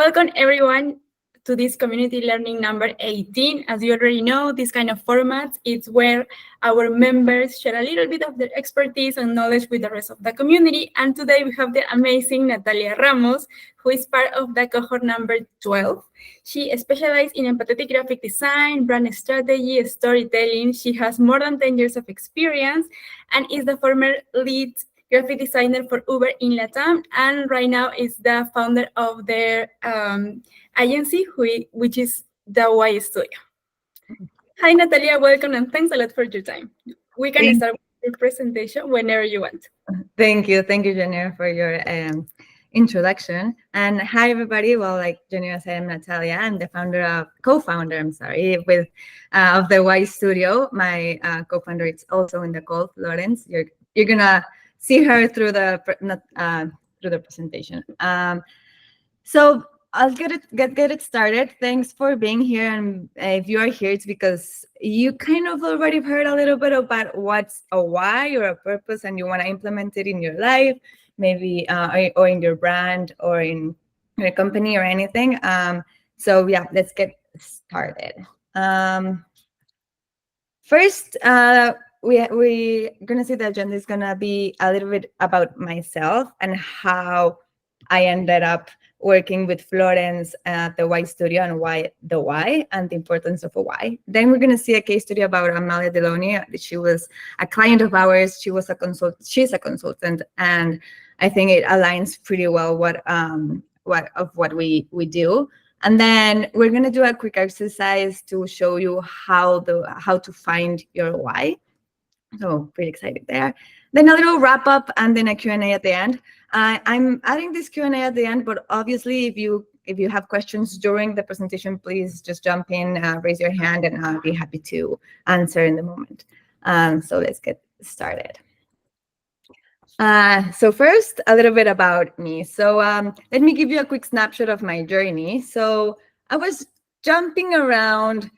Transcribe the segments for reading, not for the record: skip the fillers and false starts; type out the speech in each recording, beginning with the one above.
Welcome everyone to this community learning number 18. As you already know, this kind of format is where our members share a little bit of their expertise and knowledge with the rest of the community. And today we have the amazing Natalia Ramos, who is part of the cohort number 12. She specializes in empathetic graphic design, brand strategy, storytelling. She has more than 10 years of experience and is the former lead graphic designer for Uber in Latam, and right now is the founder of their agency, which is the Y Studio. Hi, Natalia. Welcome, and thanks a lot for your time. We can start with your presentation whenever you want. Thank you, Janira, for your introduction. And hi, everybody. Well, like Janira said, I'm Natalia. I'm the co-founder, with of the Y Studio. My co-founder is also in the call, Florence. You're gonna see her through the presentation. So I'll get it started. Thanks for being here. And if you are here, it's because you kind of already heard a little bit about what's a why or a purpose, and you want to implement it in your life, maybe or in your brand or in your company or anything. So yeah, let's get started. First, we're gonna see the agenda is gonna be a little bit about myself and how I ended up working with Florence at the Y Studio and why the why and the importance of a why. Then we're gonna see a case study about Amalia Deloney. She was a client of ours. She's a consultant, and I think it aligns pretty well what we do. And then we're gonna do a quick exercise to show you how to find your why. So pretty excited there. Then a little wrap up and then a Q&A at the end. I'm adding this Q&A at the end, but obviously if you have questions during the presentation, please just jump in, raise your hand, and I'll be happy to answer in the moment. So let's get started. So first, a little bit about me. So let me give you a quick snapshot of my journey. So I was jumping around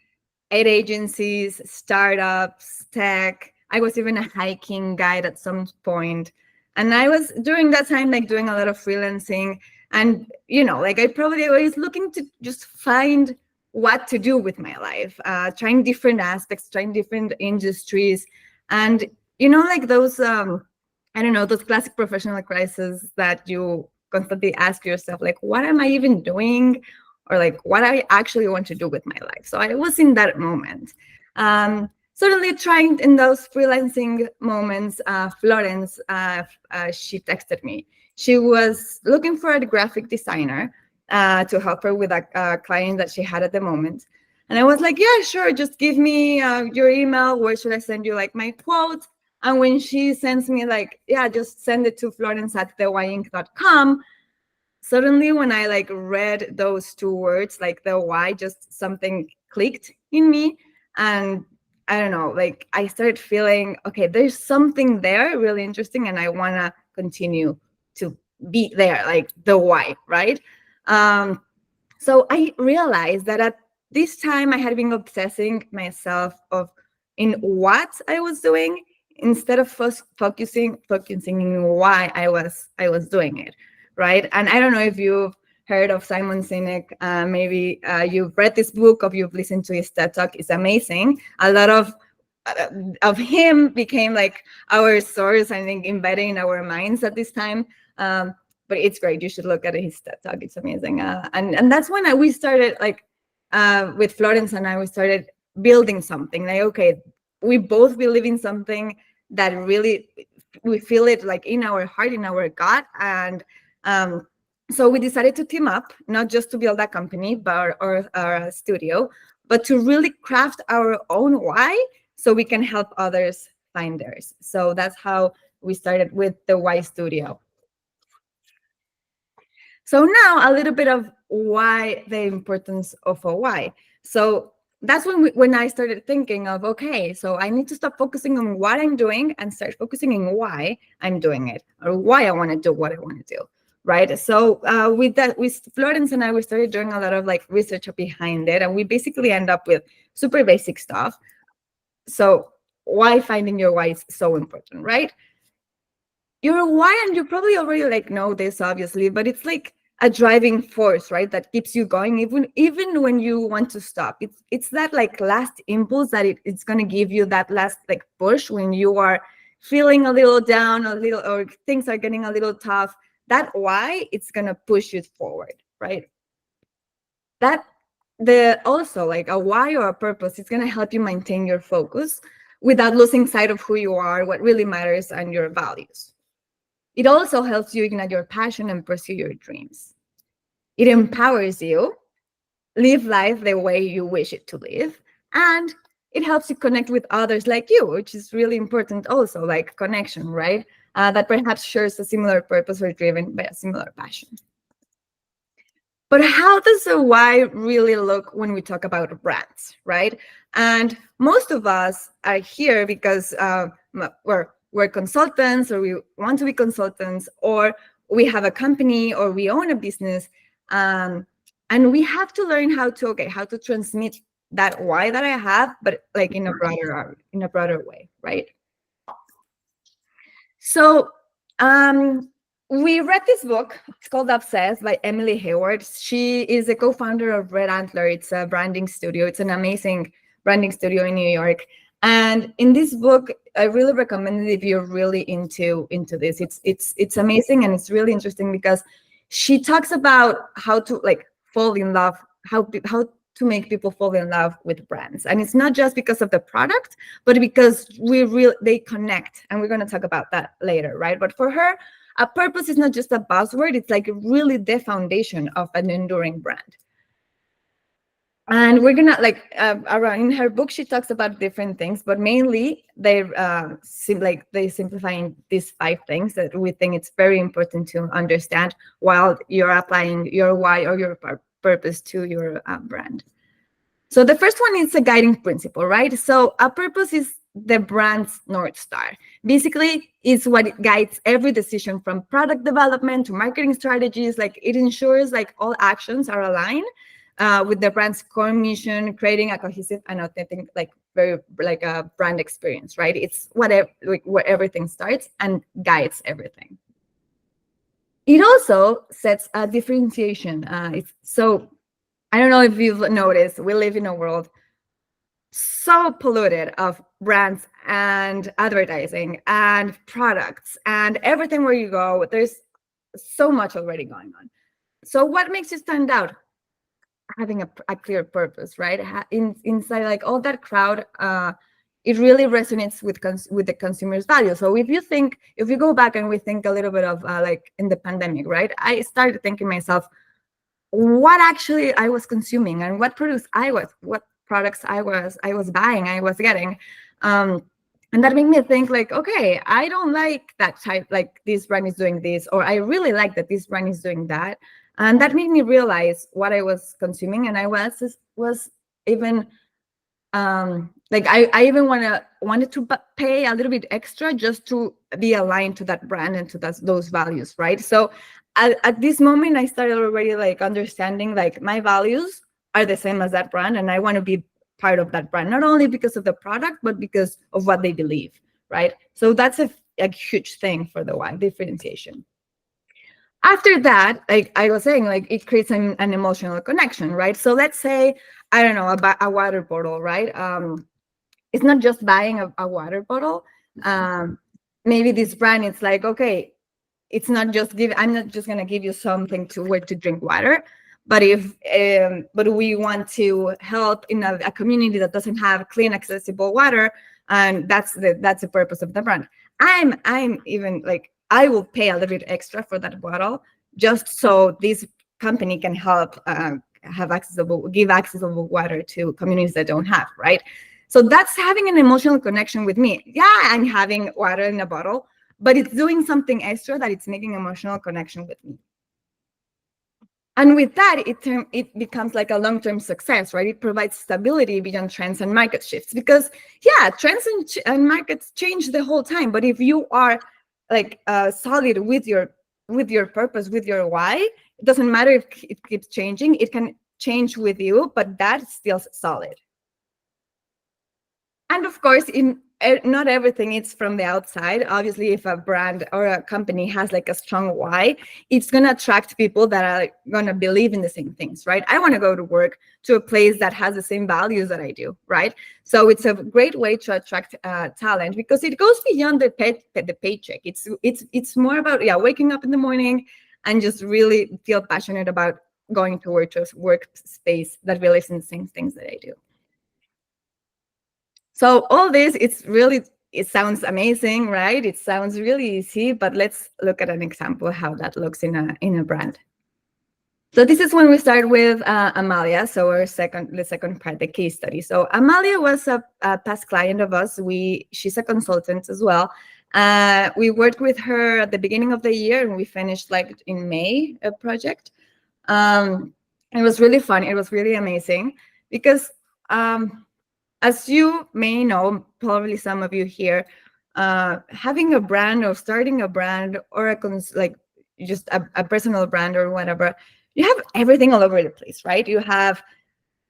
ad agencies, startups, tech. I was even a hiking guide at some point. And I was, during that time, like doing a lot of freelancing. And, I probably was looking to just find what to do with my life, trying different aspects, trying different industries. And, those, those classic professional crises that you constantly ask yourself, like, what am I even doing? Or like, what I actually want to do with my life. So I was in that moment. Suddenly trying in those freelancing moments, Florence, she texted me. She was looking for a graphic designer to help her with a client that she had at the moment. And I was like, yeah, sure, just give me your email. Where should I send you like my quote? And when she sends me like, yeah, just send it to florence@theyinc.com. Suddenly when I like read those two words, like the why, just something clicked in me. And I don't know, like I started feeling, okay, there's something there really interesting, and I want to continue to be there, like the why, right? So I realized that at this time I had been obsessing myself in what I was doing instead of focusing in why I was doing it, right? And I don't know if you've heard of Simon Sinek. Maybe you've read this book or you've listened to his TED Talk. It's amazing. A lot of him became like our source, I think, embedded in our minds at this time. But it's great. You should look at his TED Talk. It's amazing. And that's when we started, like, with Florence and I, we started building something. Like, okay, we both believe in something that really, we feel it like in our heart, in our gut. And so we decided to team up, not just to build a company or a studio, but to really craft our own why so we can help others find theirs. So that's how we started with the Y Studio. So now a little bit of why, the importance of a why. So that's when I started thinking of, okay, so I need to stop focusing on what I'm doing and start focusing on why I'm doing it, or why I want to do what I want to do. Right. So with Florence and I, we started doing a lot of like research behind it, and we basically end up with super basic stuff. So why finding your why is so important, right? Your why, and you probably already like know this, obviously, but it's like a driving force, right? That keeps you going even when you want to stop. It's that like last impulse that it's going to give you that last like push when you are feeling a little down, a little, or things are getting a little tough. That why it's going to push you forward, right? That the also like a why or a purpose, it's going to help you maintain your focus without losing sight of who you are, what really matters, and your values. It also helps you ignite your passion and pursue your dreams. It empowers you, live life the way you wish it to live, and it helps you connect with others like you, which is really important also, like connection, right? That perhaps shares a similar purpose or driven by a similar passion. But how does the why really look when we talk about brands, right? And most of us are here because we're consultants, or we want to be consultants, or we have a company, or we own a business, and we have to learn how to transmit that why that I have, but like in a broader way, right? So we read this book. It's called Obsessed by Emily Hayward. She is a co-founder of Red Antler. It's a branding studio. It's an amazing branding studio in New York. And in this book, I really recommend it if you're really into this. It's amazing, and it's really interesting because she talks about how to like fall in love, how to make people fall in love with brands. And it's not just because of the product, but because they connect. And we're going to talk about that later, right? But for her, a purpose is not just a buzzword. It's like really the foundation of an enduring brand. And we're gonna around in her book, she talks about different things, but mainly they simplifying these 5 things that we think it's very important to understand while you're applying your why or your purpose to your brand. So the first one is a guiding principle, right? So a purpose is the brand's North Star. Basically, it's what guides every decision from product development to marketing strategies. Like it ensures like all actions are aligned with the brand's core mission, creating a cohesive and authentic, like very like a brand experience, right? It's whatever where everything starts and guides everything. It also sets a differentiation. So I don't know if you've noticed, we live in a world so polluted of brands and advertising and products and everything where you go. There's so much already going on. So what makes you stand out? Having a clear purpose, right? Inside like all that crowd, it really resonates with the consumer's value. So if you go back and we think a little bit of like in the pandemic, right? I started thinking myself, what actually I was consuming and what products I was buying, I was getting. And that made me think like, okay, I don't like that type, like this brand is doing this, or I really like that this brand is doing that. And that made me realize what I was consuming. And I was even like I even wanted to pay a little bit extra just to be aligned to that brand and to those values, right? So at this moment, I started already like understanding like my values are the same as that brand, and I want to be part of that brand, not only because of the product, but because of what they believe, right? So that's a huge thing for the why differentiation. After that, like I was saying, like it creates an emotional connection, right? So let's say, I don't know, a water bottle, right? It's not just buying a water bottle. Maybe this brand, it's like, okay, it's not just I'm not just gonna give you something where to drink water, but but we want to help in a community that doesn't have clean, accessible water, and that's the purpose of the brand. I'm even like, I will pay a little bit extra for that bottle just so this company can help give accessible water to communities that don't have, right? So that's having an emotional connection with me. Yeah, I'm having water in a bottle, but it's doing something extra that it's making emotional connection with me. And with that, it becomes like a long-term success, right? It provides stability beyond trends and market shifts, because yeah, trends and markets change the whole time. But if you are like solid with your purpose, with your why, it doesn't matter if it keeps changing. It can change with you, but that's still solid. And of course, not everything is from the outside. Obviously, if a brand or a company has like a strong why, it's going to attract people that are going to believe in the same things, right? I want to go to work to a place that has the same values that I do, right? So it's a great way to attract talent, because it goes beyond the paycheck. It's more about waking up in the morning and just really feel passionate about going to work, to a workspace that believes in the same things that I do. So all this, it sounds amazing, right? It sounds really easy, but let's look at an example of how that looks in a brand. So this is when we start with Amalia. So the second part, the case study. So Amalia was a past client of us. She's a consultant as well. We worked with her at the beginning of the year, and we finished like in May a project. It was really fun. It was really amazing because as you may know, probably some of you here, having a brand or starting a brand or just a personal brand or whatever, you have everything all over the place, right? You have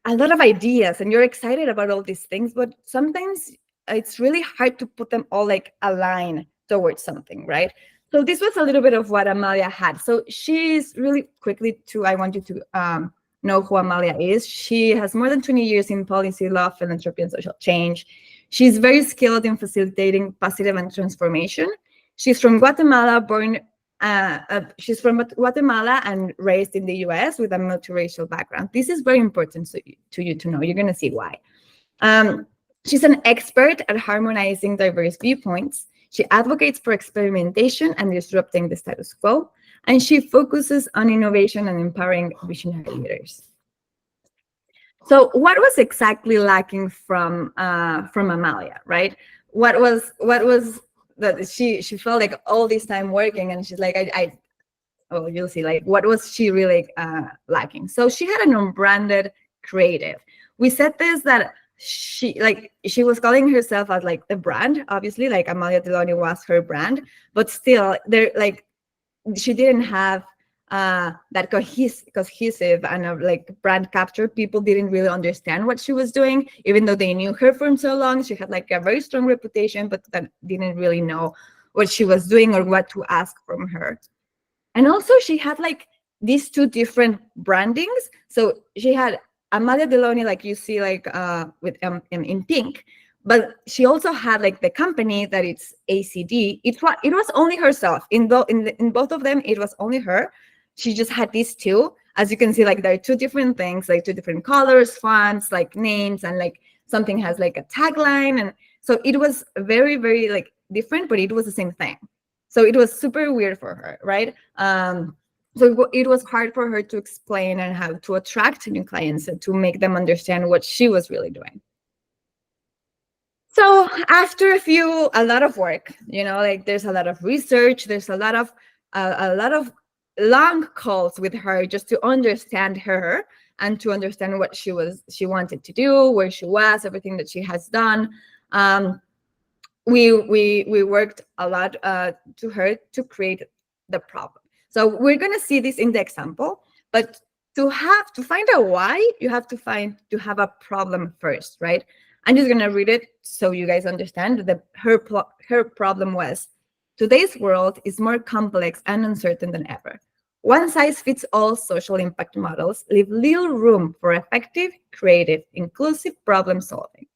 a lot of ideas and you're excited about all these things, but sometimes it's really hard to put them all like align towards something, right? So this was a little bit of what Amalia had. So she's really quickly I want you to know who Amalia is. She has more than 20 years in policy, law, philanthropy, and social change. She's very skilled in facilitating positive and transformation. She's from Guatemala, she's from Guatemala and raised in the US with a multiracial background. This is very important to you to know. You're going to see why. She's an expert at harmonizing diverse viewpoints. She advocates for experimentation and disrupting the status quo, and she focuses on innovation and empowering visionary leaders. So what was exactly lacking from Amalia, right? What was that she felt like all this time working, and she's like, oh, you'll see, like, what was she really lacking? So she had an unbranded creative. We said this, that she was calling herself as like the brand, obviously, like Amalia Deloney was her brand, but still she didn't have that cohesive and like brand capture. People didn't really understand what she was doing, even though they knew her for so long. She had like a very strong reputation, but that didn't really know what she was doing or what to ask from her. And also she had like these two different brandings. So she had Amalia Deloney, like you see, like with in pink, but she also had like the company that it's ACD. It was only herself in both of them. It was only her. She just had these two. As you can see, like there are two different things, like two different colors, fonts, like names, and like something has like a tagline, and so it was very, very like different, but it was the same thing. So it was super weird for her, right? So it was hard for her to explain and how to attract new clients and to make them understand what she was really doing. So after a lot of work, like there's a lot of research, there's a lot of long calls with her just to understand her and to understand what she wanted to do, where she was, everything that she has done. We worked a lot to her to create the problem. So we're going to see this in the example, but to find a why, you have to have a problem first, right? I'm just going to read it so you guys understand that her problem was: today's world is more complex and uncertain than ever. One-size-fits-all social impact models leave little room for effective, creative, inclusive problem solving.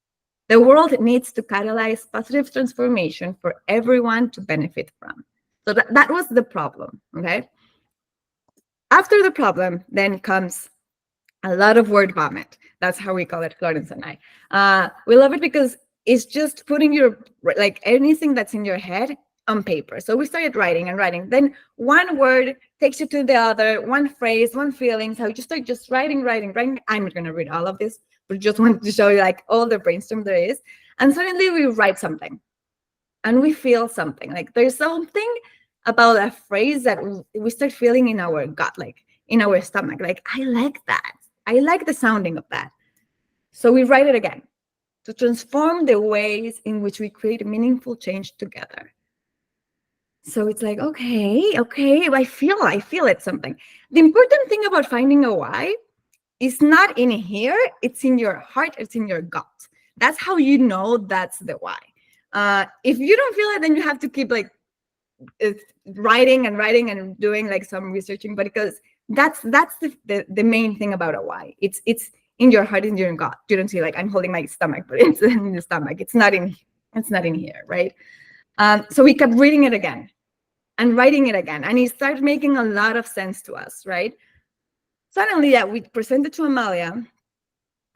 The world needs to catalyze positive transformation for everyone to benefit from. So that was the problem, okay? After the problem, then comes a lot of word vomit. That's how we call it, Florence and I. We love it because it's just putting anything that's in your head on paper. So we started writing and writing. Then one word takes you to the other, one phrase, one feeling. So you just start just writing. I'm not going to read all of this, but just wanted to show you like all the brainstorm there is. And suddenly we write something and we feel something. Like there's something about a phrase that we start feeling in our gut, like in our stomach. Like, I like that. I like the sounding of that. So we write it again to transform the ways in which we create meaningful change together. So it's like, okay, I feel it, something. The important thing about finding a why is not in here, it's in your heart, it's in your gut. That's how you know that's the why. If you don't feel it, then you have to keep like writing and doing like some researching, but because that's the main thing about a why. It's in your heart, in your gut. You don't see like I'm holding my stomach, but it's in the stomach. It's not in here, right? So we kept reading it again and writing it again, and it started making a lot of sense to us, right? Suddenly, yeah, we presented to Amalia,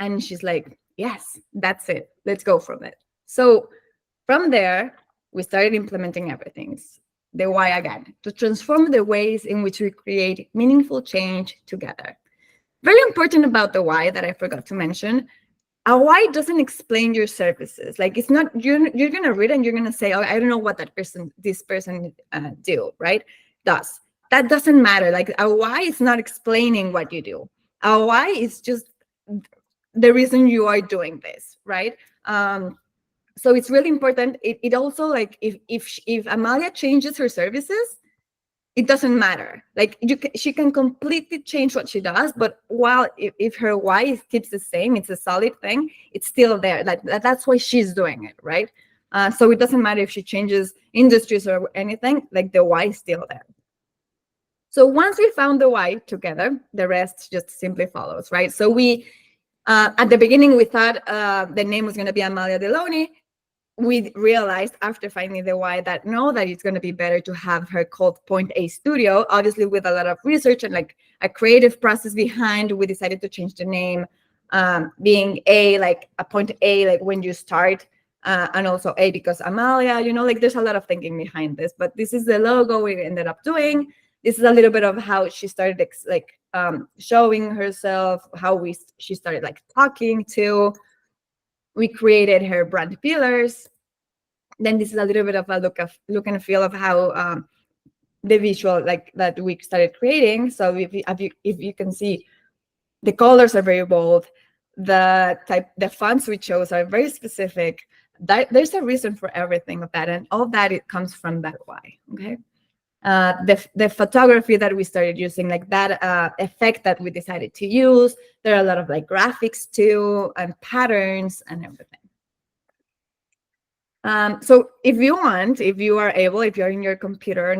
and she's like, yes, that's it. Let's go from it. So from there, we started implementing everything. The why again, to transform the ways in which we create meaningful change together. Very important about the why that I forgot to mention. A why doesn't explain your services. Like it's not, you're gonna read and you're gonna say, oh, I don't know what this person do, right? That doesn't matter. Like a why is not explaining what you do. A why is just the reason you are doing this, right? So it's really important. It also like if Amalia changes her services, it doesn't matter. Like she can completely change what she does, but while if her why keeps the same, it's a solid thing. It's still there. That's why she's doing it, right? So it doesn't matter if she changes industries or anything. Like the why is still there. So once we found the why together, the rest just simply follows, right? So we at the beginning we thought the name was going to be Amalia Deloney. We realized after finding the why that it's going to be better to have her called Point A Studio. Obviously, with a lot of research and like a creative process behind, we decided to change the name, being A, like a point A, like when you start, and also A because Amalia, like there's a lot of thinking behind this, but this is the logo we ended up doing. This is a little bit of how she started showing herself, how she started like talking to. We created her brand pillars. Then this is a little bit of a look and feel of how the visual like that we started creating. So if you can see, the colors are very bold. The fonts we chose are very specific. There's a reason for everything of that, and all that it comes from that why. Okay. The photography that we started using, like that effect that we decided to use. There are a lot of like graphics too, and patterns and everything. So if you are able, if you're in your computer,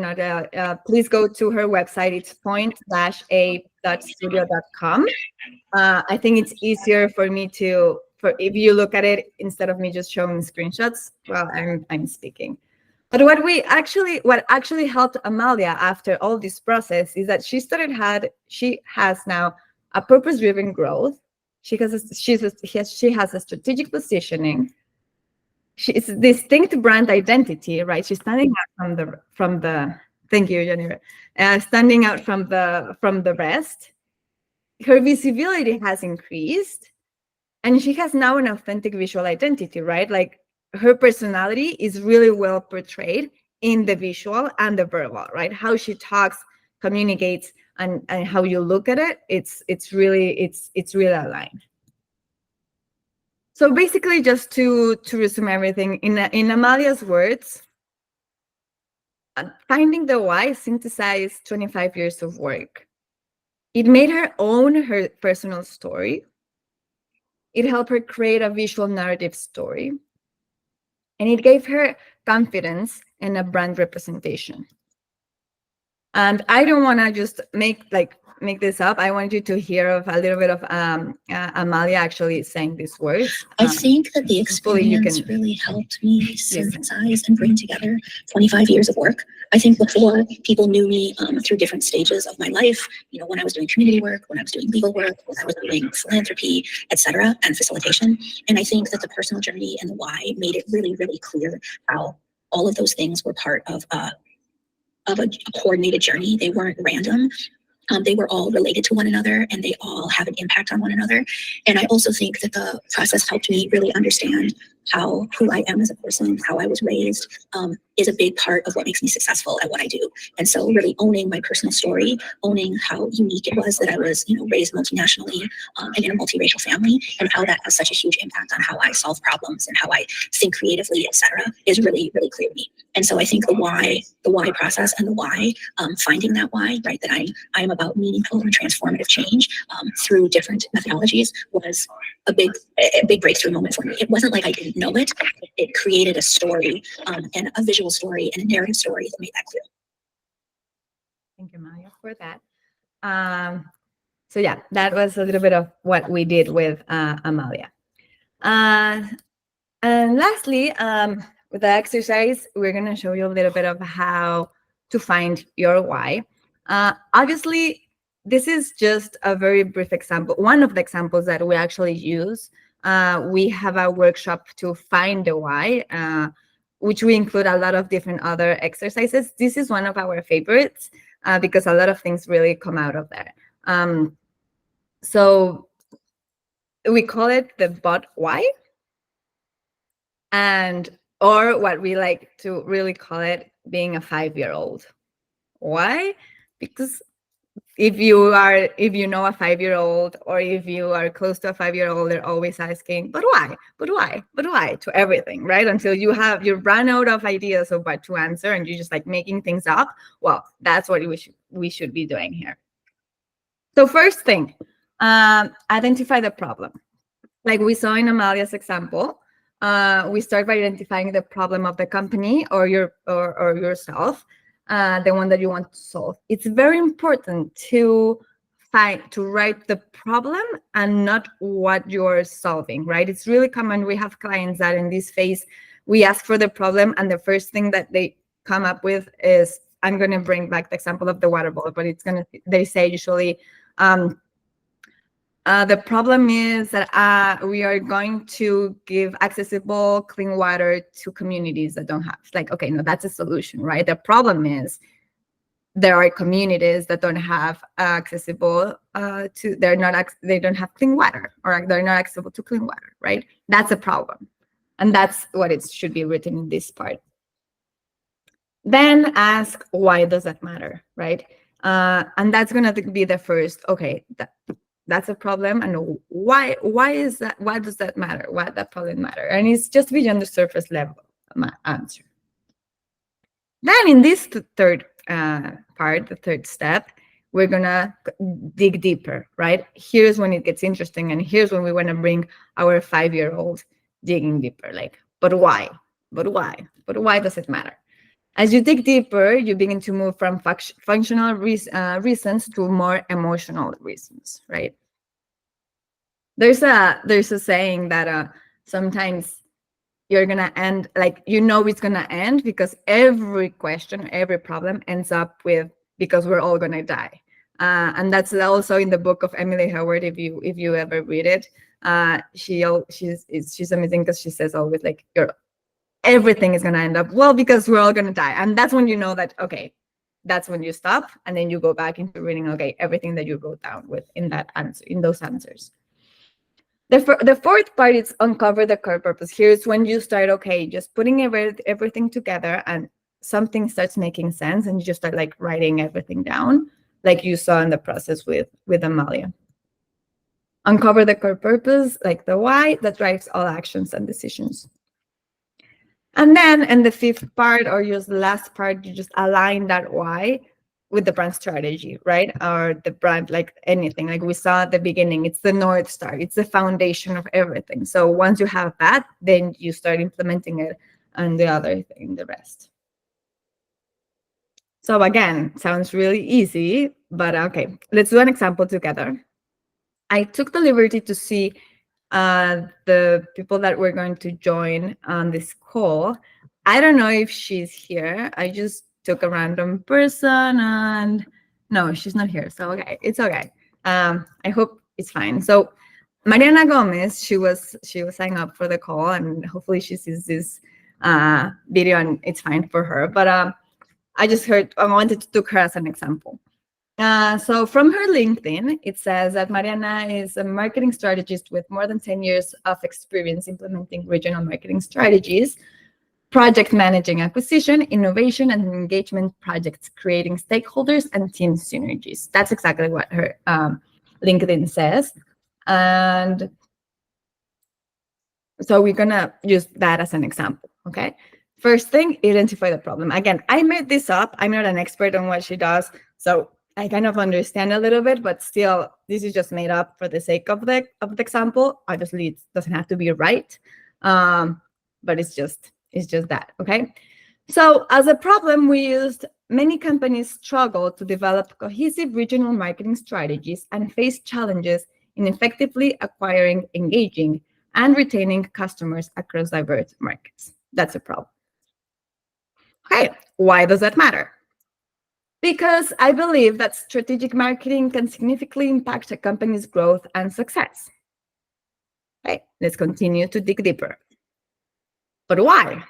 please go to her website. It's point-a.studio.com. I think it's easier for me if you look at it instead of me just showing screenshots while I'm speaking. But what actually helped Amalia after all this process is that she has now a purpose-driven growth. She has a strategic positioning. She's distinct brand identity, right? She's standing out from the. Thank you, Jennifer. Standing out from the rest. Her visibility has increased, and she has now an authentic visual identity, right? Like her personality is really well portrayed in the visual and the verbal, right? How she talks, communicates, and how you look at it, it's really aligned. So basically, just to resume everything, in Amalia's words, finding the why synthesized 25 years of work. It made her own her personal story. It helped her create a visual narrative story. And it gave her confidence and a brand representation. And I don't want to just make this up. I want you to hear of a little bit of Amalia actually saying these words. I think that the experience really helped me synthesize and bring together 25 years of work. I think before, people knew me through different stages of my life, when I was doing community work, when I was doing legal work, when I was doing philanthropy, etc., and facilitation. And I think that the personal journey and the why made it really, really clear how all of those things were part of a coordinated journey. They weren't random. They were all related to one another, and they all have an impact on one another. And I also think that the process helped me really understand who I am as a person, how I was raised, is a big part of what makes me successful at what I do. And so really owning my personal story, owning how unique it was that I was, raised multinationally and in a multiracial family, and how that has such a huge impact on how I solve problems and how I think creatively, etc., is really, really clear to me. And so I think the why process and the why, finding that why, right, that I'm about meaningful and transformative change through different methodologies was a big breakthrough moment for me. It wasn't like I didn't know it. It created a story and a visual story and a narrative story that made that clear. Thank you, Maya, for that. So yeah, that was a little bit of what we did with Amalia. And lastly, with the exercise, we're going to show you a little bit of how to find your why. Obviously, this is just a very brief example. One of the examples that we actually use. We have a workshop to find the why, which we include a lot of different other exercises. This is one of our favorites because a lot of things really come out of there. So we call it the but why, or what we like to really call it being a 5-year-old. Why? Because if you know a 5-year-old, or if you are close to a 5-year-old, they're always asking, but why to everything, right? Until you run out of ideas of what to answer and you're just like making things up. Well, that's what we should be doing here. So first thing, identify the problem. Like we saw in Amalia's example, we start by identifying the problem of the company or yourself. The one that you want to solve. It's very important to write the problem and not what you're solving, right? It's really common. We have clients that in this phase, we ask for the problem, and the first thing that they come up with is, I'm going to bring back the example of the water bottle, but they say usually, the problem is that we are going to give accessible clean water to communities that don't have. It's like, okay, no, that's a solution, right? The problem is there are communities that don't have accessible they don't have clean water, or they're not accessible to clean water, right? That's a problem. And that's what it should be written in this part. Then ask, why does that matter, right? And that's going to be the first, okay, that's a problem, and why is that? Why does that matter? Why that problem matter? And it's just beyond the surface level answer. Then in this third part, the third step, we're gonna dig deeper, right? Here's when it gets interesting, and here's when we want to bring our 5-year-old digging deeper. Like, but why? But why does it matter? As you dig deeper, you begin to move from functional reasons to more emotional reasons, right? There's a saying that sometimes you're gonna end, like, it's gonna end because every question, every problem ends up with, because we're all gonna die. And that's also in the book of Emily Howard, if you ever read it. She's amazing because she says always, like, everything is going to end up, well, because we're all going to die. And that's when you know that, okay, that's when you stop, and then you go back into reading, okay, everything that you wrote down in those answers. The fourth part is uncover the core purpose. Here's when you start, okay, just putting everything together, and something starts making sense, and you just start like writing everything down, like you saw in the process with Amalia. Uncover the core purpose, like the why that drives all actions and decisions. And then in the fifth part, or just the last part, you just align that why with the brand strategy, right? Or the brand, like anything, like we saw at the beginning, it's the North Star, it's the foundation of everything. So once you have that, then you start implementing it and the other thing, the rest. So again, sounds really easy, but okay, let's do an example together. I took the liberty to see the people that were going to join on this call. I don't know if she's here. I just took a random person, and no, she's not here. So okay, it's okay. I hope it's fine. So Mariana Gomez, she was signing up for the call, and hopefully she sees this video and it's fine for her. But I wanted to take her as an example. So from her LinkedIn, it says that Mariana is a marketing strategist with more than 10 years of experience implementing regional marketing strategies. project managing acquisition, innovation, and engagement projects, creating stakeholders and team synergies. That's exactly what her LinkedIn says. And so we're gonna use that as an example, okay? First thing, identify the problem. Again, I made this up. I'm not an expert on what she does, so I kind of understand a little bit, but still, this is just made up for the sake of the example. Obviously, it doesn't have to be right, but it's just that, okay? So as a problem, we used many companies struggle to develop cohesive regional marketing strategies and face challenges in effectively acquiring, engaging, and retaining customers across diverse markets. That's a problem. Okay, why does that matter? Because I believe that strategic marketing can significantly impact a company's growth and success. Okay, let's continue to dig deeper. But why?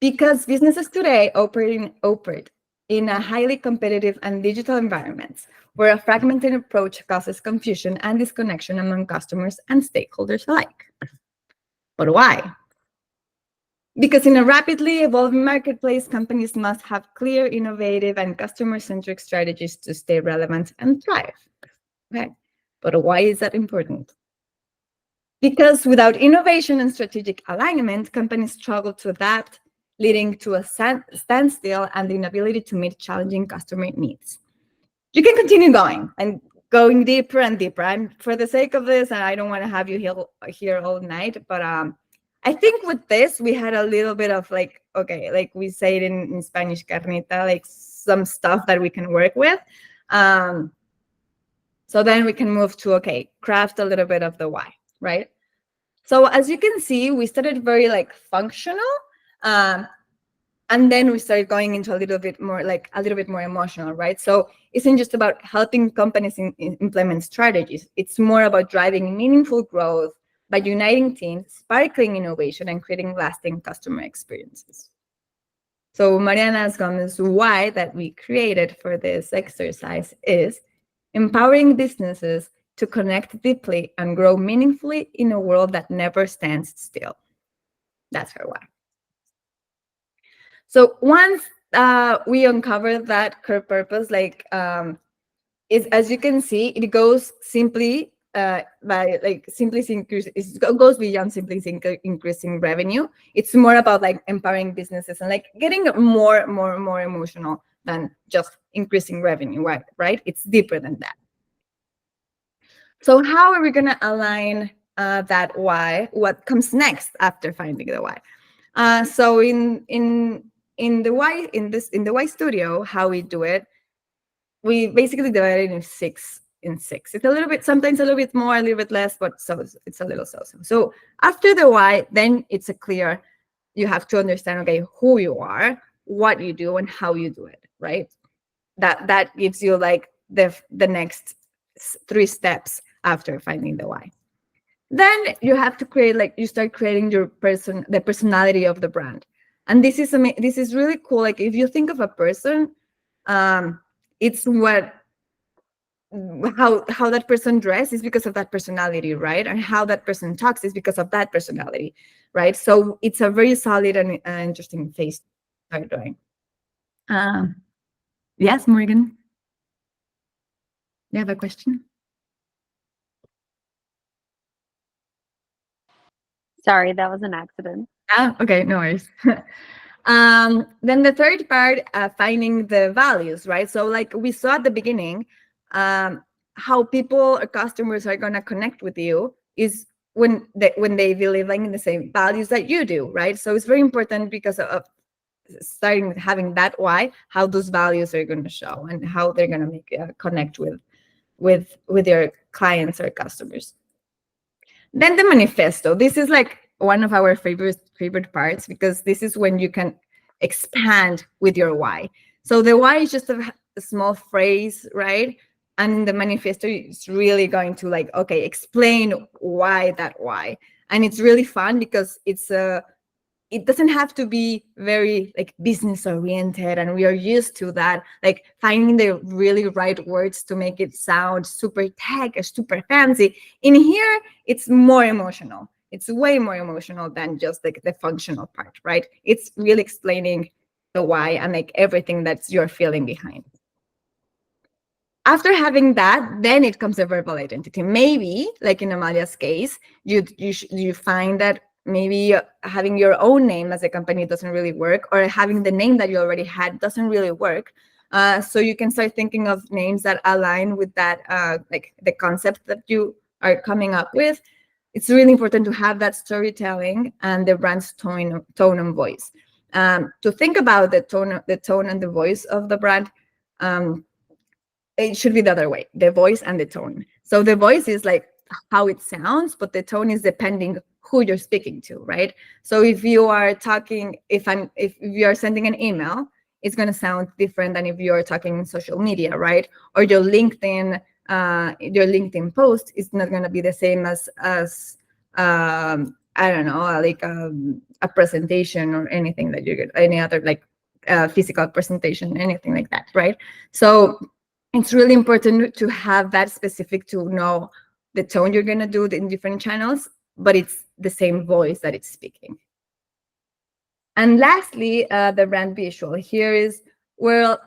Because businesses today operate in a highly competitive and digital environments where a fragmented approach causes confusion and disconnection among customers and stakeholders alike. But why? Because in a rapidly evolving marketplace, companies must have clear, innovative, and customer-centric strategies to stay relevant and thrive. Okay, but why is that important? Because without innovation and strategic alignment, companies struggle to adapt, leading to a standstill and the inability to meet challenging customer needs. You can continue going deeper and deeper. And for the sake of this, and I don't want to have you here all night, but I think with this, we had a little bit of like, okay, like we say it in Spanish, carnita, like some stuff that we can work with. So then we can move to, okay, craft a little bit of the why, right? So as you can see, we started very like functional, and then we started going into a little bit more emotional, right? So it isn't just about helping companies implement strategies. It's more about driving meaningful growth by uniting teams, sparkling innovation, and creating lasting customer experiences. So Mariana's Gomez why that we created for this exercise is empowering businesses to connect deeply and grow meaningfully in a world that never stands still. That's her why. So once we uncover that core purpose, is as you can see, it goes simply it goes beyond simply increasing revenue. It's more about like empowering businesses and like getting more emotional than just increasing revenue, right? It's deeper than that. So how are we going to align that why? What comes next after finding the why? So in the why studio, how we do it, we basically divide it in six. It's a little bit, sometimes a little bit more, a little bit less, but so it's a little so. So after the why, then it's a clear, you have to understand, okay, who you are, what you do, and how you do it, right? That gives you like the next 3 steps after finding the why. Then you have to create, like, you start creating the personality of the brand. And this is really cool. Like, if you think of a person, it's how that person dresses is because of that personality, right? And how that person talks is because of that personality, right? So it's a very solid and interesting phase to start doing. Yes, Morgan, you have a question? Sorry, that was an accident. Okay, no worries. Then the third part, finding the values, right? So like we saw at the beginning, how people or customers are going to connect with you is when they believe like in the same values that you do, right? So it's very important because of starting having that why, how those values are going to show and how they're going to make connect with your clients or customers. Then the manifesto. This is like one of our favorite parts because this is when you can expand with your why. So the why is just a small phrase, right? And the manifesto is really going to like, okay, explain why that why. And it's really fun because it doesn't have to be very like business oriented, and we are used to that, like finding the really right words to make it sound super tech or super fancy. In here, it's more emotional. It's way more emotional than just like the functional part, right? It's really explaining the why and like everything that's you're feeling behind. After having that, then it comes a verbal identity. Maybe, like in Amalia's case, you find that maybe having your own name as a company doesn't really work, or having the name that you already had doesn't really work. So you can start thinking of names that align with that, like the concept that you are coming up with. It's really important to have that storytelling and the brand's tone and voice. To think about the tone and the voice of the brand. It should be the other way, the voice and the tone. So the voice is like how it sounds, but the tone is depending who you're speaking to, right? So if you are talking, if you are sending an email, it's going to sound different than if you're talking in social media, right? Or your LinkedIn post is not going to be the same as I don't know, like a presentation or anything that you get, any other like physical presentation, anything like that, right? So it's really important to have that specific, to know the tone you're going to do in different channels, but it's the same voice that it's speaking. And lastly, the brand visual. Here is where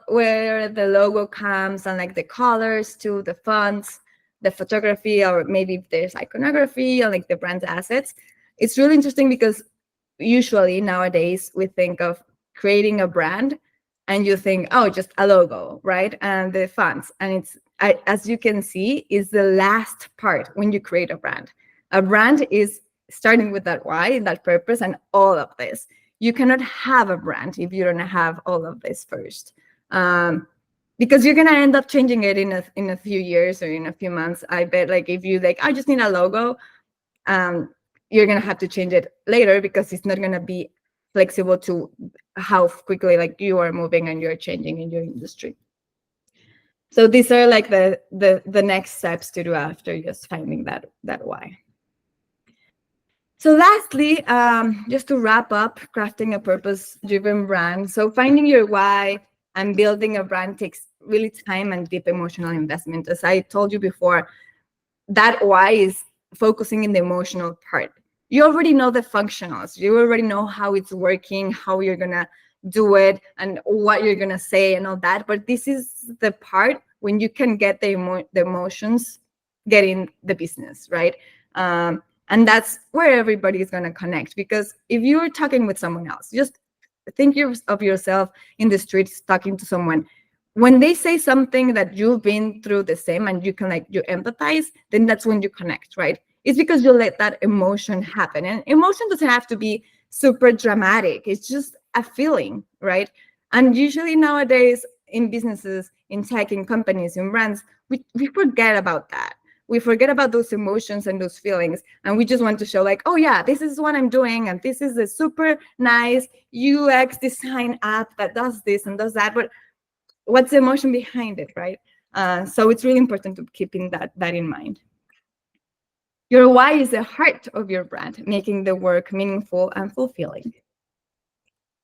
the logo comes, and like the colors to the fonts, the photography, or maybe if there's iconography or like the brand's assets. It's really interesting because usually nowadays we think of creating a brand and you think, oh, just a logo, right? And the fonts. And it's, as you can see, is the last part when you create a brand. A brand is starting with that why, that purpose, and all of this. You cannot have a brand if you don't have all of this first. Because you're going to end up changing it in a few years or in a few months. I bet, like, if you like, I just need a logo, you're going to have to change it later because it's not going to be flexible to how quickly like you are moving and you're changing in your industry. So these are like the next steps to do after just finding that why. So lastly, just to wrap up, crafting a purpose-driven brand. So finding your why and building a brand takes really time and deep emotional investment. As I told you before, that why is focusing in the emotional part. You already know the functionals. You already know how it's working, how you're going to do it, and what you're going to say and all that. But this is the part when you can get the emotions getting the business, right? And that's where everybody is going to connect. Because if you're talking with someone else, just think of yourself in the streets talking to someone. When they say something that you've been through the same and you can you empathize, then that's when you connect, right? It's because you let that emotion happen. And emotion doesn't have to be super dramatic. It's just a feeling, right? And usually nowadays in businesses, in tech, in companies, in brands, we forget about that. We forget about those emotions and those feelings. And we just want to show like, oh yeah, this is what I'm doing. And this is a super nice UX design app that does this and does that. But what's the emotion behind it, right? So it's really important to keep that in mind. Your why is the heart of your brand, making the work meaningful and fulfilling.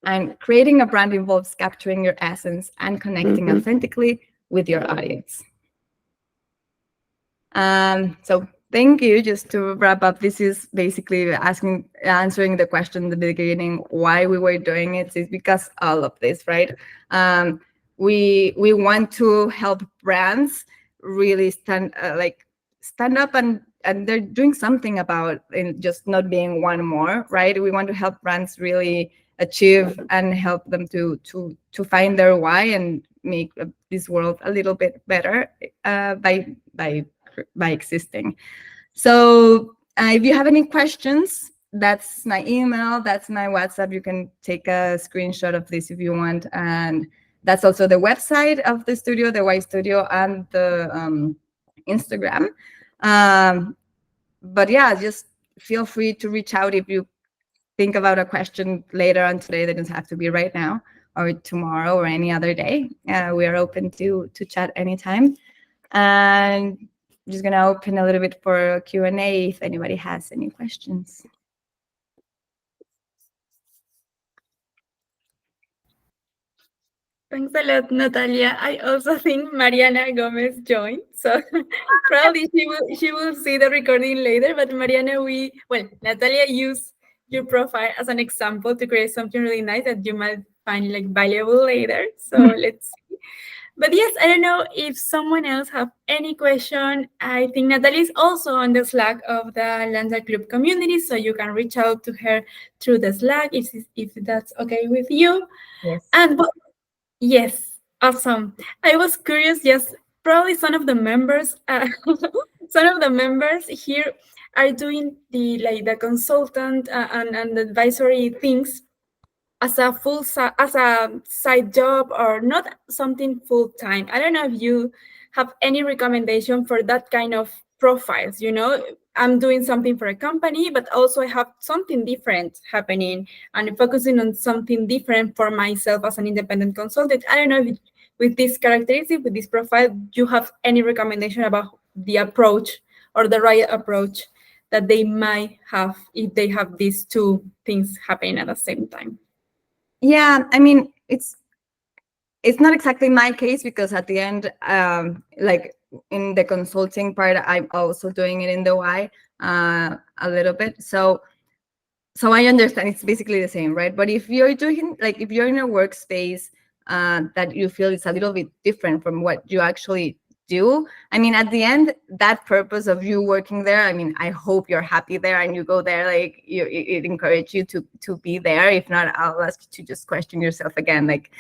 And creating a brand involves capturing your essence and connecting authentically with your audience. So thank you. Just to wrap up, this is basically answering the question in the beginning, why we were doing it is because all of this, right? We want to help brands really stand up and they're doing something about just not being one more, right? We want to help brands really achieve and help them to find their why and make this world a little bit better by existing. So if you have any questions, that's my email, that's my WhatsApp. You can take a screenshot of this if you want. And that's also the website of the studio, the Y Studio, and the Instagram. But yeah, just feel free to reach out if you think about a question later on today. That doesn't have to be right now or tomorrow or any other day. We are open to chat anytime. And I'm just going to open a little bit for Q&A if anybody has any questions. Thanks a lot, Natalia. I also think Mariana Gomez joined, so probably she will see the recording later. But Mariana, Natalia used your profile as an example to create something really nice that you might find like valuable later. So let's see. But yes, I don't know if someone else have any question. I think Natalia is also on the Slack of the Landa Club community, so you can reach out to her through the Slack if that's okay with you. Yes. And yes, awesome. I was curious, yes, probably some of the members here are doing the consultant and advisory things as a as a side job or not something full time. I don't know if you have any recommendation for that kind of profiles. I'm doing something for a company, but also I have something different happening and focusing on something different for myself as an independent consultant. I don't know if with this characteristic, with this profile, you have any recommendation about the approach or the right approach that they might have if they have these two things happening at the same time. Yeah, I mean, it's not exactly my case because at the end, like in the consulting part, I'm also doing it in the Y a little bit. So I understand it's basically the same, right? But if you're doing, like, if you're in a workspace that you feel is a little bit different from what you actually do, I mean, at the end, that purpose of you working there, I mean, I hope you're happy there and you go there, like, it encourages you to be there. If not, I'll ask you to just question yourself again, like,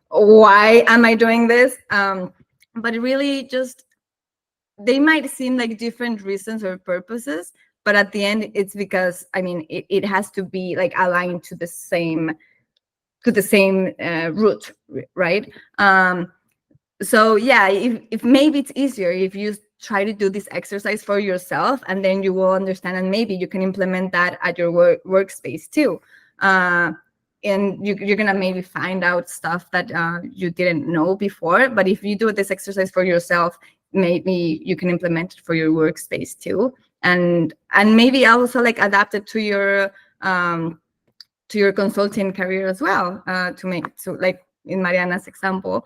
why am I doing this? But really just, they might seem like different reasons or purposes, but at the end, it's because, I mean, it has to be like aligned to the same root, right? So yeah, if maybe it's easier if you try to do this exercise for yourself, and then you will understand, and maybe you can implement that at your workspace too. And you're gonna maybe find out stuff that you didn't know before. But if you do this exercise for yourself, maybe you can implement it for your workspace too, and maybe also like adapt it to your consulting career as well, to like in Mariana's example,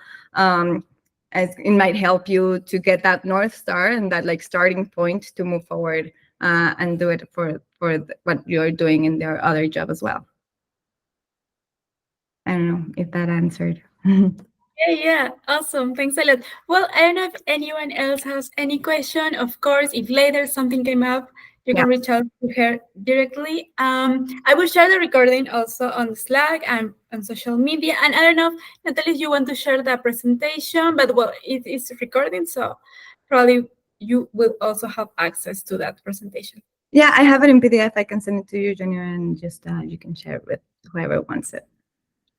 as it might help you to get that North Star and that like starting point to move forward and do it for what you're doing in their other job as well. I don't know if that answered. Yeah, awesome. Thanks a lot. Well, I don't know if anyone else has any question. Of course, if later something came up, you can reach out to her directly. I will share the recording also on Slack and on social media. And I don't know, Natalia, if you want to share the presentation, but well, it is recording, so probably you will also have access to that presentation. Yeah, I have it in PDF. I can send it to you, Junior, and just you can share it with whoever wants it.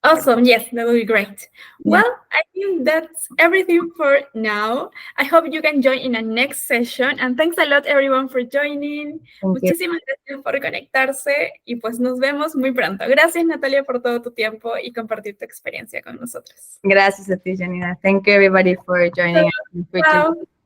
Awesome. Yes, that would be great. Well, I think that's everything for now. I hope you can join in the next session. And thanks a lot, everyone, for joining. Muchísimas gracias por conectarse. Y pues nos vemos muy pronto. Gracias, Natalia, por todo tu tiempo y compartir tu experiencia con nosotros. Gracias a ti, Janina. Thank you, everybody, for joining us. Ciao.